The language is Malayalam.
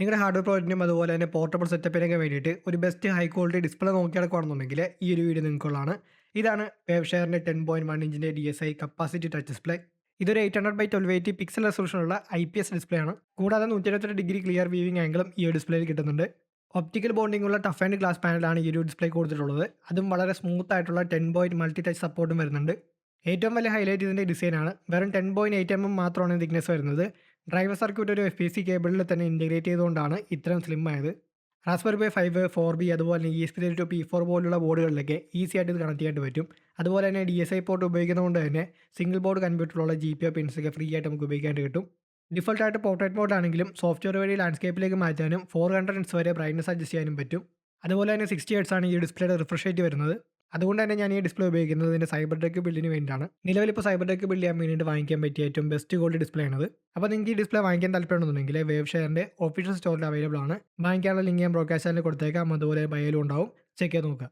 നിങ്ങളുടെ ഹാർഡ്വെയർ പ്രോജക്റ്റിനും അതുപോലെ തന്നെ പോർട്ടബിൾ സെറ്റപ്പിനൊക്കെ വേണ്ടിയിട്ട് ഒരു ബെസ്റ്റ് ഹൈ ക്വാളിറ്റി ഡിസ്പ്ലേ നോക്കി നടക്കുകയാണെന്നുണ്ടെങ്കിൽ ഈ ഒരു വീഡിയോ നിങ്ങൾക്കുള്ളതാണ്. ഇതാണ് വേവ്ഷെയറിൻ്റെ 10.1 ഇഞ്ചിൻ്റെ DSI കപ്പാസിറ്റി ടച്ച് ഡിസ്പ്ലേ. ഇതൊരു 800x1280 പിക്സൽ റെസൊല്യൂഷനുള്ള IPS ഡിസ്പ്ലേ ആണ്. കൂടാതെ 128 ഡിഗ്രി ക്ലിയർ വ്യൂവിംഗ് ആംഗിളും ഈ ഒരു ഡിസ്പ്ലേയിൽ കിട്ടുന്നുണ്ട്. ഒപ്റ്റിക്കൽ ബോണ്ടിംഗ് ഉള്ള ടഫ് ആൻഡ് ഗ്ലാസ് പാനലാണ് ഈ ഒരു ഡിസ്പ്ലേ കൊടുത്തിട്ടുള്ളത്. അതും വളരെ സ്മൂത്ത് ആയിട്ടുള്ള 10 പോയിന്റ് മൾട്ടി ടച്ച് സപ്പോർട്ടും വരുന്നുണ്ട്. ഏറ്റവും വലിയ ഹൈലൈറ്റ് ഇതിൻ്റെ ഡിസൈനാണ്. വെറും 10.8 മാത്രമാണ് തിക്നെസ് വരുന്നത്. ഡ്രൈവർ സർക്യൂട്ട് ഒരു FPC കേബിളിൽ തന്നെ ഇൻറ്റഗ്രേറ്റ് ചെയ്തുകൊണ്ടാണ് ഇത്രയും സ്ലിം ആയത്. റാസ്ബെറി പൈ 5, 4B അതുപോലെ തന്നെ ESP32 P4 പോലുള്ള ബോർഡുകളിലൊക്കെ ഈസി ആയിട്ട് ഇത് കണക്ട് ചെയ്യാൻ പറ്റും. അതുപോലെ തന്നെ DSI പോർട്ട് ഉപയോഗിക്കുന്നതുകൊണ്ട് തന്നെ സിംഗിൾ ബോർഡ് കൺവെർട്ടറിലുള്ള GPIO പിൻസൊക്കെ ഫ്രീ ആയിട്ട് നമുക്ക് ഉപയോഗിക്കാനായിട്ട് കിട്ടും. ഡിഫോൾട്ടായിട്ട് പോർട്രേറ്റ് മോഡ് ആണെങ്കിലും സോഫ്റ്റ്വെയർ വഴി ലാൻഡ്സ്കേപ്പിലേക്ക് മാറ്റാനും 400 Hz വരെ ബ്രൈറ്റ്നസ് അഡ്ജസ്റ്റ് ചെയ്യാനും പറ്റും. അതുപോലെ തന്നെ 60 Hz ആണ് ഈ ഡിസ്പ്ലേയുടെ റിഫ്രഷ് റേറ്റ് വരുന്നത്. അതുകൊണ്ട് തന്നെ ഞാൻ ഈ ഡിസ്പ്ലേ ഉപയോഗിക്കുന്നത് ഇതിൻ്റെ സൈബർ ടെക് ബിൽഡിന് വേണ്ടിയിട്ടാണ്. നിലവിലിപ്പോൾ സൈബർ ടെക് ബിൽഡ് ചെയ്യാൻ വേണ്ടിയിട്ട് വാങ്ങിക്കാൻ പറ്റിയ ഏറ്റവും ബെസ്റ്റ് ക്വാളിറ്റി ഡിസ്പ്ലേ ആണത്. അപ്പോൾ നിങ്ങൾക്ക് ഈ ഡിസ്പ്ലേ വാങ്ങിക്കാൻ താല്പര്യമുണ്ടെന്നുണ്ടെങ്കിൽ വേവ്ഷെയറിൻ്റെ ഒഫീഷ്യൽ സ്റ്റോറിൽ അവൈലബിൾ ആണ്. വാങ്ങിക്കാനുള്ള ലിങ്ക് ഞാൻ ബ്രോഡ്കാസ്റ്റ് ചാനലിൽ കൊടുത്തേക്കാം. അതുപോലെ ബയോയിലും ഉണ്ടാവും. ചെക്ക് ചെയ്ത് നോക്കുക.